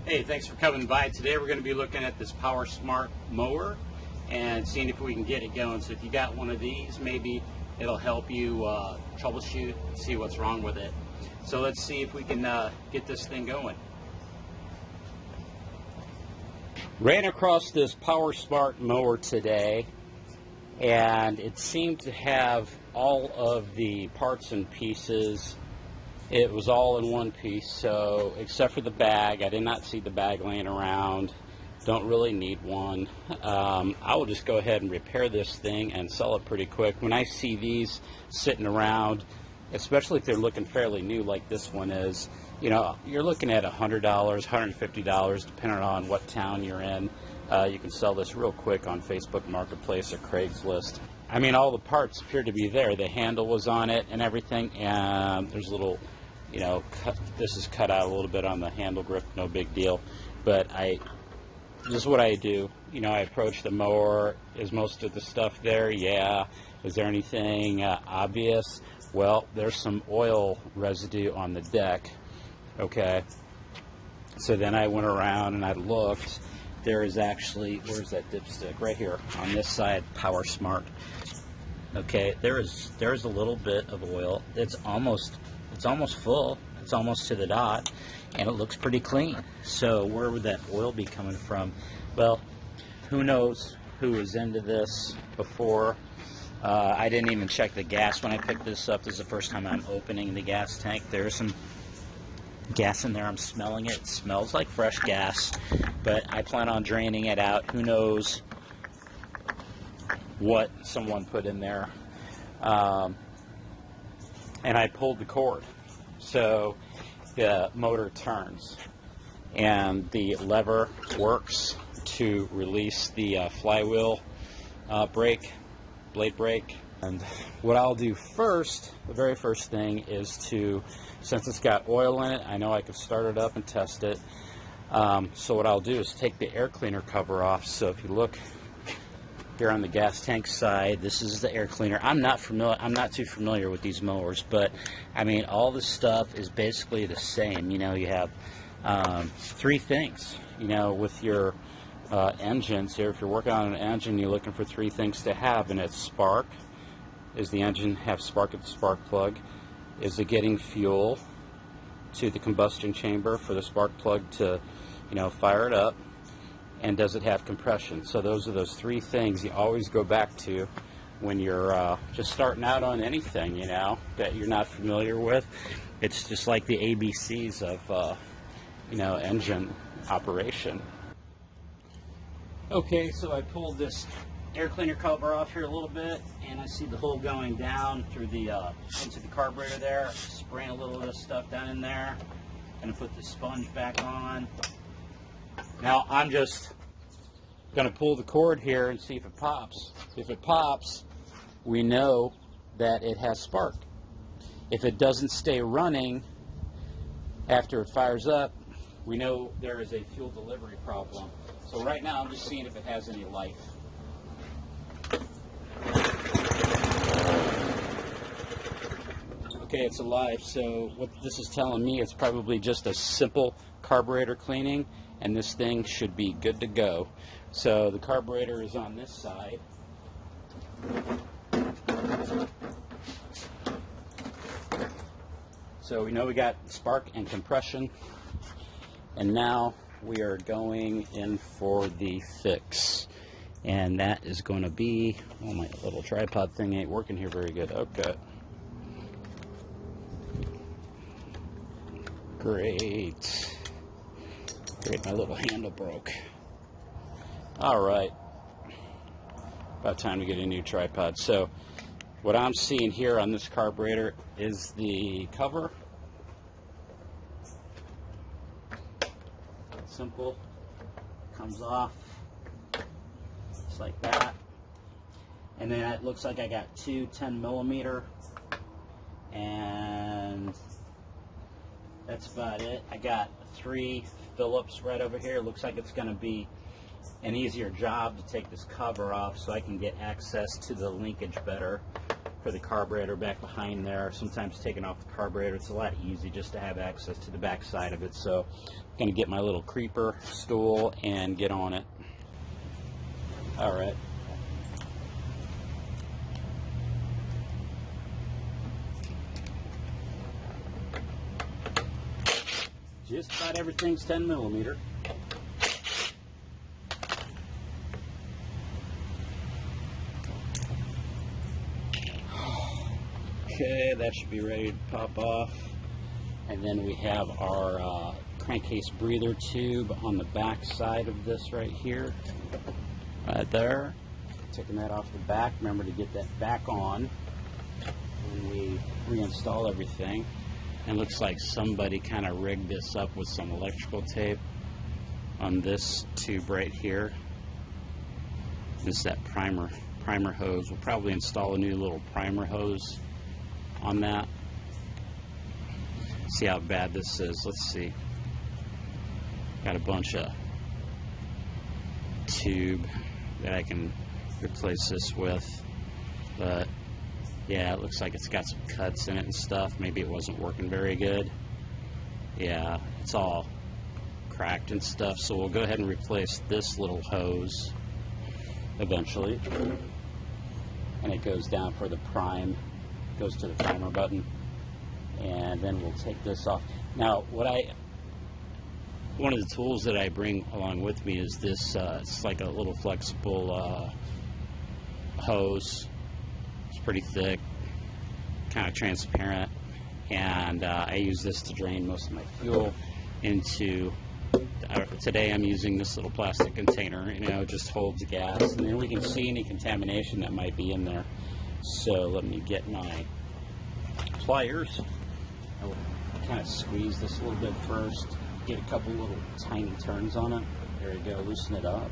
Hey, thanks for coming by. Today we're going to be looking at this PowerSmart Mower and seeing if we can get it going. So if you got one of these, maybe it'll help you troubleshoot, see what's wrong with it. So let's see if we can get this thing going. Ran across this PowerSmart Mower today, and it seemed to have all of the parts and pieces. It was all in one piece, so except for the bag, I did not see the bag laying around. Don't really need one. I will just go ahead and repair this thing and sell it pretty quick. When I see these sitting around, especially if they're looking fairly new like this one is, you know, you're looking at $100, $150, depending on what town you're in. You can sell this real quick on Facebook Marketplace or Craigslist. I mean, all the parts appear to be there. The handle was on it and everything, and there's a little, you know, this is cut out a little bit on the handle grip, no big deal. But this is what I do. You know, I approach the mower. Is most of the stuff there? Yeah. Is there anything obvious? Well, there's some oil residue on the deck. Okay. So then I went around and I looked. There is actually, where's that dipstick? Right here on this side, PowerSmart. Okay, there's a little bit of oil. It's almost full. It's almost to the dot, and it looks pretty clean. So where would that oil be coming from? Well, who knows who was into this before. I didn't even check the gas when I picked this up. This is the first time I'm opening the gas tank. There's some gas in there. I'm smelling it. It smells like fresh gas, but I plan on draining it out. Who knows what someone put in there. And I pulled the cord, so the motor turns and the lever works to release the flywheel blade brake. And what I'll do first, the very first thing, is to, since it's got oil in it, I know I can start it up and test it. So what I'll do is take the air cleaner cover off. So if you look here on the gas tank side, this is the air cleaner. I'm not too familiar with these mowers, but I mean, all the stuff is basically the same. You know, you have three things. You know, with your engines here, if you're working on an engine, you're looking for three things to have, and it's spark. Is the engine have spark at the spark plug? Is it getting fuel to the combustion chamber for the spark plug to, you know, fire it up? And does it have compression? So those are those three things you always go back to when you're just starting out on anything, you know, that you're not familiar with. It's just like the ABCs of, you know, engine operation. Okay, so I pulled this air cleaner cover off here a little bit, and I see the hole going down through the into the carburetor there. Spraying a little of this stuff down in there. Gonna put the sponge back on. Now I'm just gonna pull the cord here and see if it pops. If it pops, we know that it has spark. If it doesn't stay running after it fires up, we know there is a fuel delivery problem. So right now I'm just seeing if it has any life. Okay, it's alive, so what this is telling me, it's probably just a simple carburetor cleaning, and this thing should be good to go. So the carburetor is on this side. So we know we got spark and compression, and now we are going in for the fix. And that is going to be, oh, my little tripod thing ain't working here very good. Okay. Great. My little handle broke. Alright. About time to get a new tripod. So, what I'm seeing here on this carburetor is the cover. Simple. Comes off. Just like that. And then it looks like I got two 10mm. And that's about it. I got 3 Phillips right over here. Looks like it's going to be an easier job to take this cover off so I can get access to the linkage better. for the carburetor back behind there. Sometimes taking off the carburetor, it's a lot easy just to have access to the back side of it. So I'm going to get my little creeper stool and get on it. All right. Just about everything's 10 millimeter. Okay, that should be ready to pop off. And then we have our crankcase breather tube on the back side of this right here. Right there. Taking that off the back. Remember to get that back on when we reinstall everything. And it looks like somebody kind of rigged this up with some electrical tape on this tube right here. This is that primer hose. We'll probably install a new little primer hose on that. See how bad this is. Let's see. Got a bunch of tube that I can replace this with, but yeah, it looks like it's got some cuts in it and stuff. Maybe it wasn't working very good. Yeah, it's all cracked and stuff, so we'll go ahead and replace this little hose eventually. And it goes down for the prime, goes to the primer button, and then we'll take this off. Now, one of the tools that I bring along with me is this, it's like a little flexible hose. It's pretty thick, kind of transparent, and I use this to drain most of my fuel into, today I'm using this little plastic container, it just holds gas, and then we can see any contamination that might be in there. So let me get my pliers. I'll kind of squeeze this a little bit first, get a couple little tiny turns on it. There we go, loosen it up,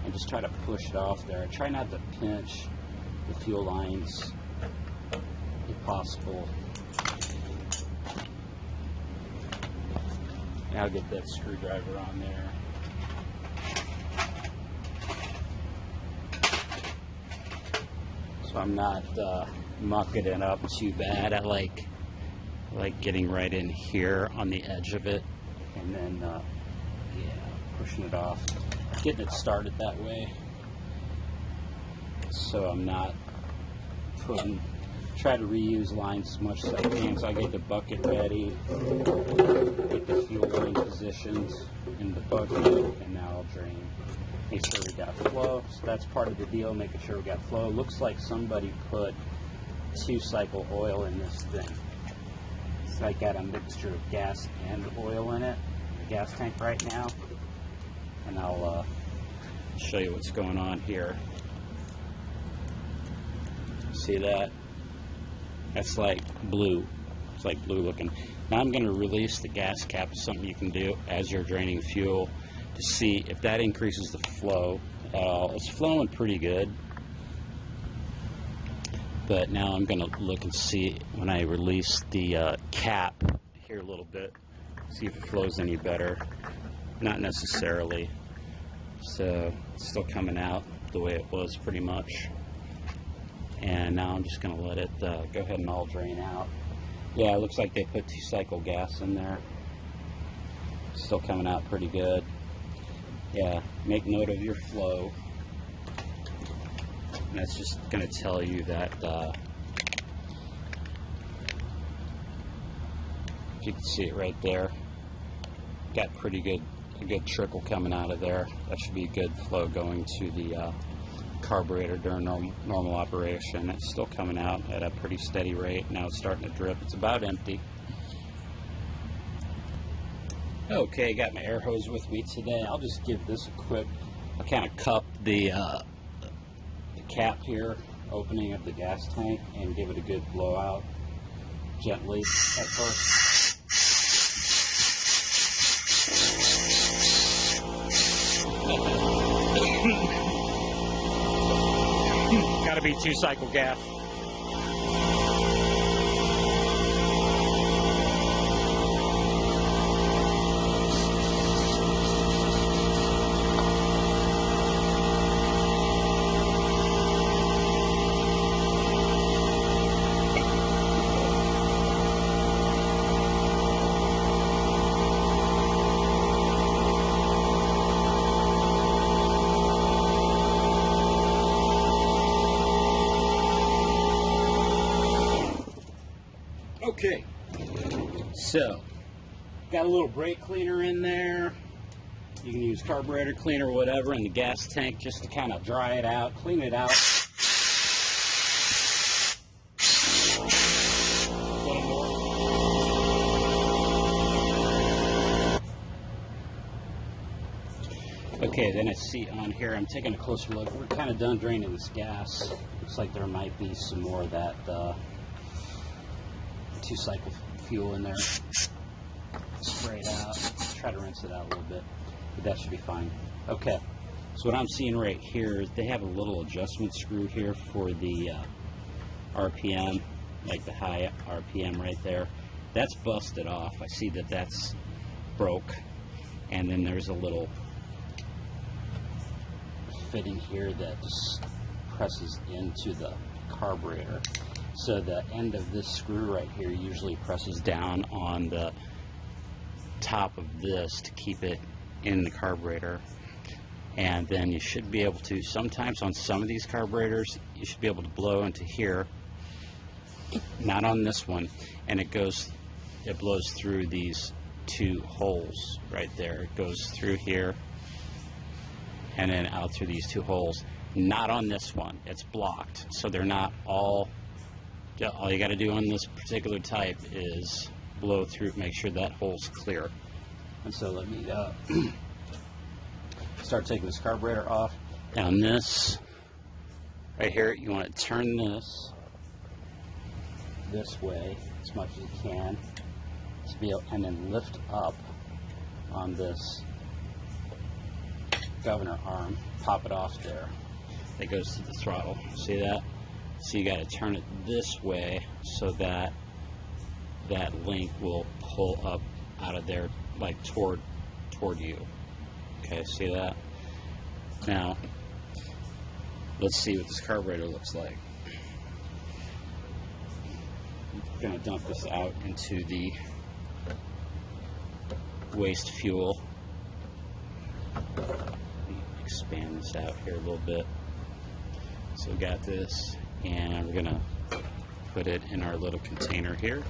and just try to push it off there. Try not to pinch the fuel lines if possible. Now I'll get that screwdriver on there. So I'm not mucking it up too bad. I like getting right in here on the edge of it, and then yeah, pushing it off, getting it started that way. So I'm not try to reuse lines as much as I can. So I get the bucket ready, get the fuel line positioned in the bucket, and now I'll drain. Make sure we got flow. So that's part of the deal, making sure we got flow. Looks like somebody put 2-cycle oil in this thing. So I got a mixture of gas and oil in it, the gas tank right now, and I'll show you what's going on here. See that? That's like blue. It's like blue looking. Now I'm going to release the gas cap. It's something you can do as you're draining fuel to see if that increases the flow at all. It's flowing pretty good. But now I'm going to look and see when I release the cap here a little bit, see if it flows any better. Not necessarily. So it's still coming out the way it was pretty much. And now I'm just going to let it go ahead and all drain out. Yeah, it looks like they put 2-cycle gas in there. Still coming out pretty good. Yeah, make note of your flow. And that's just going to tell you that if you can see it right there, got a good trickle coming out of there. That should be a good flow going to the carburetor during normal operation. It's still coming out at a pretty steady rate. Now it's starting to drip. It's about empty. Okay, got my air hose with me today. I'll just give this a quick, I'll kind of cup the cap here, opening of the gas tank, and give it a good blowout gently at first. Gotta be 2-cycle gas. Okay, so got a little brake cleaner in there. You can use carburetor cleaner or whatever in the gas tank just to kind of dry it out, clean it out. A little more. Okay, then I see on here, I'm taking a closer look. We're kind of done draining this gas. Looks like there might be some more of that 2-cycle fuel in there. Spray it out. Try to rinse it out a little bit, but that should be fine. Okay, so what I'm seeing right here is they have a little adjustment screw here for the RPM, like the high RPM right there. That's busted off. I see that that's broke, and then there's a little fitting here that just presses into the carburetor. So the end of this screw right here usually presses down on the top of this to keep it in the carburetor, and then you should be able to, sometimes on some of these carburetors, you should be able to blow into here, not on this one, and it blows through these 2 holes right there. It goes through here and then out through these 2 holes. Not on this one, it's blocked, so they're not all you got to do on this particular type is blow through, make sure that hole's clear. And so let me start taking this carburetor off. Down this right here, you want to turn this way as much as you can to be able, and then lift up on this governor arm, pop it off there. That goes to the throttle. See that? So you got to turn it this way so that that link will pull up out of there, like toward you. Okay, see that? Now, let's see what this carburetor looks like. I'm going to dump this out into the waste fuel. Expand this out here a little bit. So we got this, and we're going to put it in our little container here.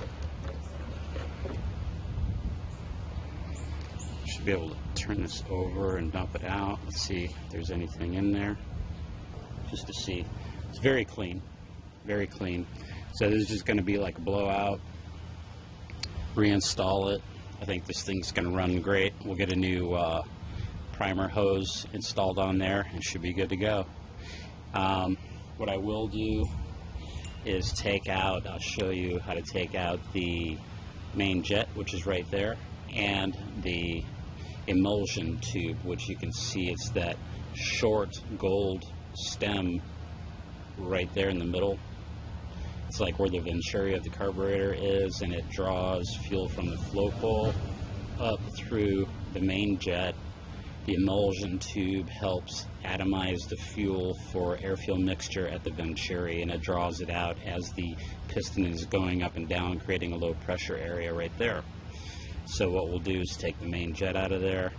Should be able to turn this over and dump it out. Let's see if there's anything in there, just to see. It's very clean, very clean. So this is just going to be like a blowout. Reinstall it. I think this thing's going to run great. We'll get a new primer hose installed on there and should be good to go. What I will do is I'll show you how to take out the main jet, which is right there, and the emulsion tube, which you can see it's that short gold stem right there in the middle. It's like where the venturi of the carburetor is, and it draws fuel from the flow pole up through the main jet. The emulsion tube helps atomize the fuel for air-fuel mixture at the venturi, and it draws it out as the piston is going up and down, creating a low pressure area right there. So what we'll do is take the main jet out of there,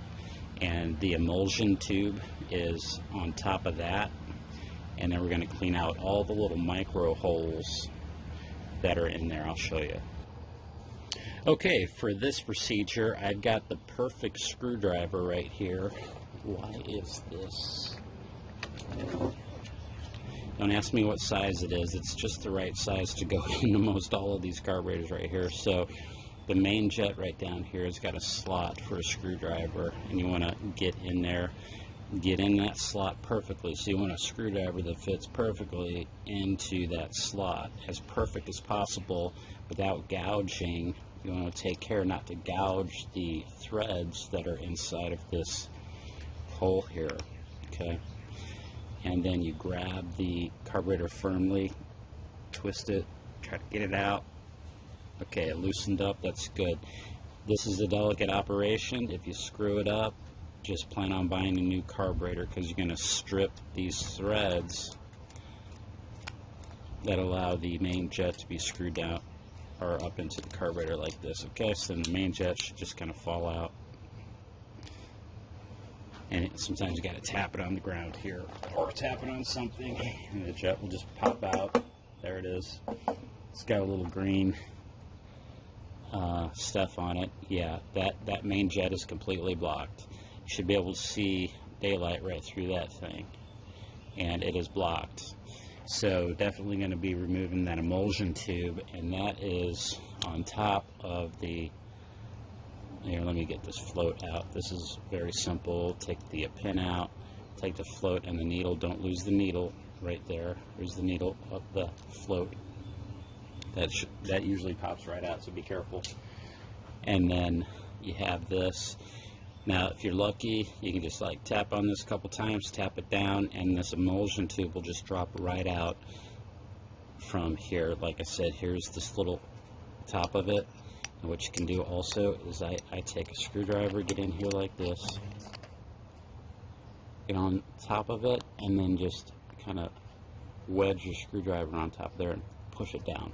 and the emulsion tube is on top of that, and then we're going to clean out all the little micro holes that are in there. I'll show you. Okay, for this procedure, I've got the perfect screwdriver right here. Why is this? Don't ask me what size it is. It's just the right size to go into most all of these carburetors right here. So the main jet right down here has got a slot for a screwdriver, and you want to get in there, get in that slot perfectly. So you want a screwdriver that fits perfectly into that slot, as perfect as possible without gouging. You want to take care not to gouge the threads that are inside of this hole here, okay? And then you grab the carburetor firmly, twist it, try to get it out. Okay, it loosened up, that's good. This is a delicate operation. If you screw it up, just plan on buying a new carburetor, because you're going to strip these threads that allow the main jet to be screwed down or up into the carburetor like this. Okay, so then the main jet should just kind of fall out. And sometimes you got to tap it on the ground here, or tap it on something, and the jet will just pop out. There it is. It's got a little green stuff on it, yeah, that main jet is completely blocked. You should be able to see daylight right through that thing, and it is blocked. So definitely going to be removing that emulsion tube, and that is on top of the, here, let me get this float out. This is very simple. Take the pin out, take the float and the needle. Don't lose the needle right there. There's the needle of the float. That usually pops right out, so be careful. And then you have this. Now, if you're lucky, you can just like tap on this a couple times, tap it down, and this emulsion tube will just drop right out from here. Like I said, here's this little top of it. And what you can do also is I take a screwdriver, get in here like this, get on top of it, and then just kind of wedge your screwdriver on top there and push it down.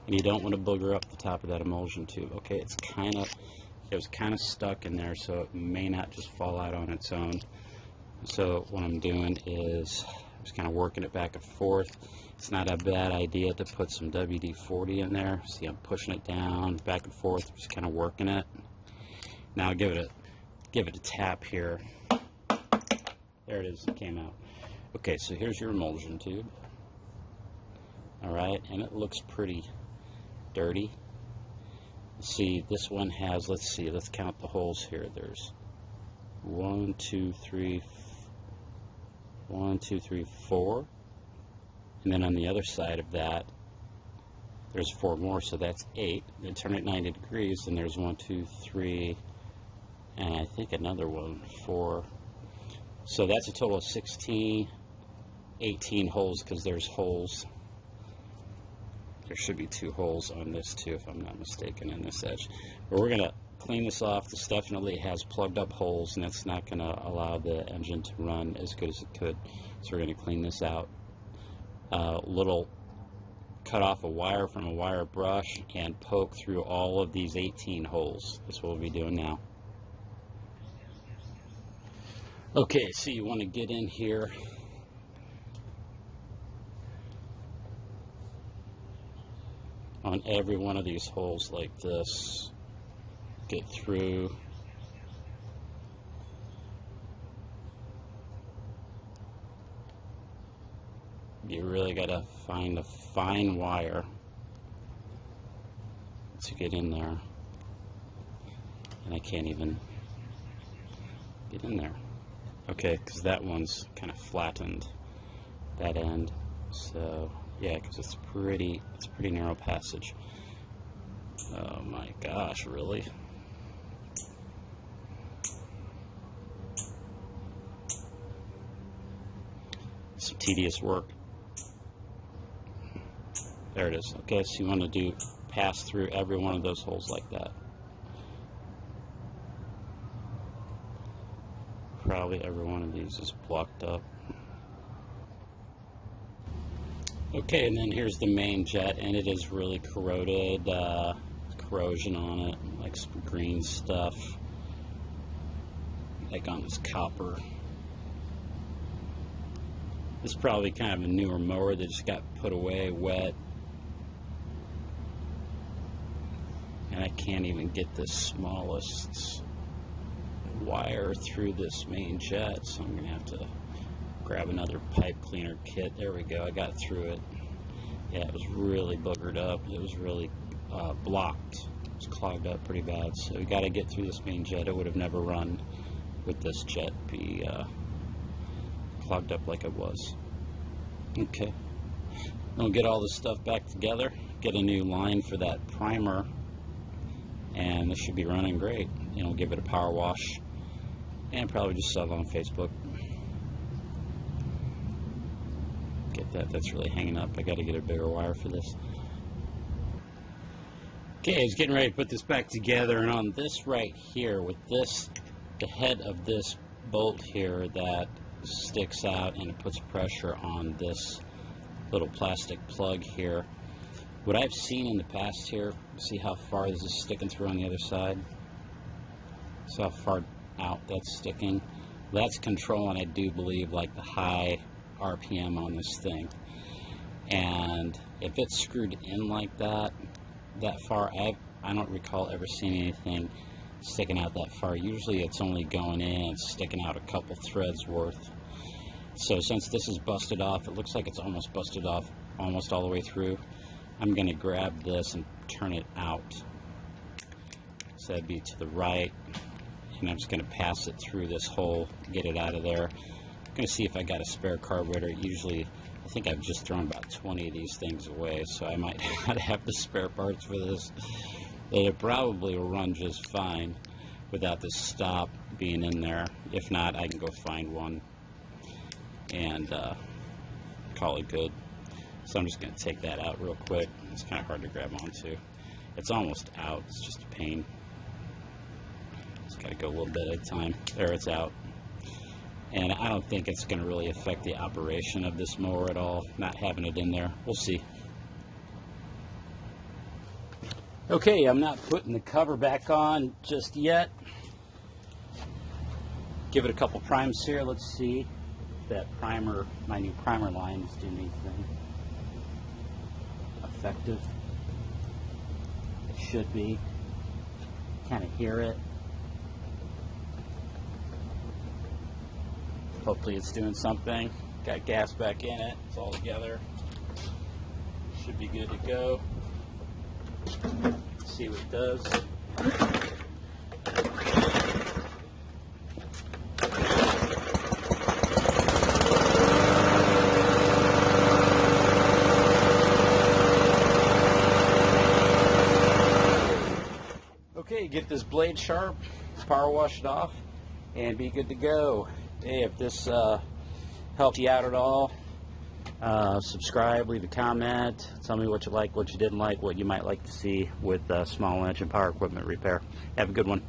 And you don't want to booger up the top of that emulsion tube. Okay, it was kind of stuck in there, so it may not just fall out on its own. So what I'm doing is I'm just kind of working it back and forth. It's not a bad idea to put some WD-40 in there. See, I'm pushing it down, back and forth, just kind of working it. Now give it a tap here. There it is, it came out. Okay, so here's your emulsion tube. All right, and it looks pretty dirty. See, this one has, let's count the holes here. There's 1, 2, 3, 4. And then on the other side of that, there's 4 more, so that's 8. Then turn it 90 degrees, and there's 1, 2, 3, and I think another one, 4. So that's a total of 16, 18 holes, because there's holes. There should be 2 holes on this too, if I'm not mistaken, in this edge. But we're going to clean this off. This definitely has plugged up holes, and that's not going to allow the engine to run as good as it could. So we're going to clean this out. Little cut off a wire from a wire brush and poke through all of these 18 holes. That's what we'll be doing now. Okay, so you want to get in here. On every one of these holes like this, get through. You really got to find a fine wire to get in there, and I can't even get in there. Okay, because that one's kind of flattened, that end. So yeah, because it's pretty narrow passage. Oh my gosh, really? Some tedious work. There it is. Okay, so you want to pass through every one of those holes like that. Probably every one of these is blocked up. Okay, and then here's the main jet, and it is really corroded, corrosion on it, like some green stuff, like on this copper. This is probably kind of a newer mower that just got put away wet, and I can't even get the smallest wire through this main jet, so I'm going to have to grab another pipe cleaner kit. There we go, I got through it. Yeah, it was really boogered up. It was really blocked. It was clogged up pretty bad, so we got to get through this main jet. It would have never run with this jet be clogged up like it was. Okay, we'll get all this stuff back together, get a new line for that primer, and this should be running great. You know, give it a power wash and probably just sell it on Facebook. Get that's really hanging up. I got to get a bigger wire for this. Okay, I was getting ready to put this back together, and on this right here, with this, the head of this bolt here that sticks out and it puts pressure on this little plastic plug here. What I've seen in the past here, see how far this is sticking through on the other side? See how far out that's sticking? That's controlling, I do believe, like the high RPM on this thing. And if it's screwed in like that far, I don't recall ever seeing anything sticking out that far. Usually it's only going in and sticking out a couple threads worth. So since this is busted off, it looks like it's almost busted off almost all the way through. I'm going to grab this and turn it out. So that'd be to the right, and I'm just going to pass it through this hole, get it out of there. I'm going to see if I got a spare carburetor. Usually, I think I've just thrown about 20 of these things away, so I might not have the spare parts for this. But it probably will run just fine without this stop being in there. If not, I can go find one and call it good. So I'm just going to take that out real quick. It's kind of hard to grab onto. It's almost out. It's just a pain. Just got to go a little bit at a time. There, it's out. And I don't think it's going to really affect the operation of this mower at all, not having it in there. We'll see. Okay, I'm not putting the cover back on just yet. Give it a couple primes here. Let's see if that primer, my new primer line, is doing anything effective. It should be. Kind of hear it. Hopefully it's doing something. Got gas back in it. It's all together. Should be good to go. Let's see what it does. Okay, get this blade sharp, power wash it off, and be good to go. Hey, if this helped you out at all, subscribe, leave a comment, tell me what you like, what you didn't like, what you might like to see with small engine power equipment repair. Have a good one.